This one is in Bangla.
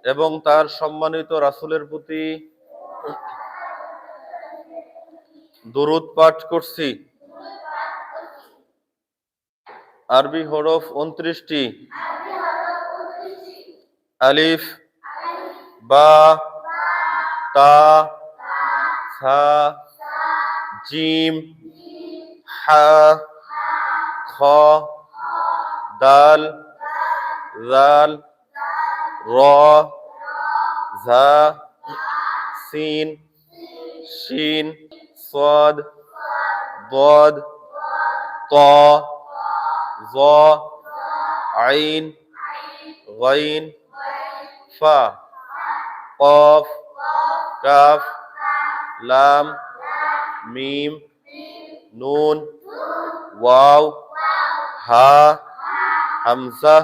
এবং তার সম্মানিত রাসূলের প্রতি দরুদ পাঠ করছি। আরবি হরফ 29টি। আলিফ, বা, তা, সা, জিম, হা, খ, দাল, জাল, র, ঝা, সিন, শিন, صاد ضاد ط ظ عين غين فا قاف কাফ লাম মিম নুন ওয়াও হা হামজা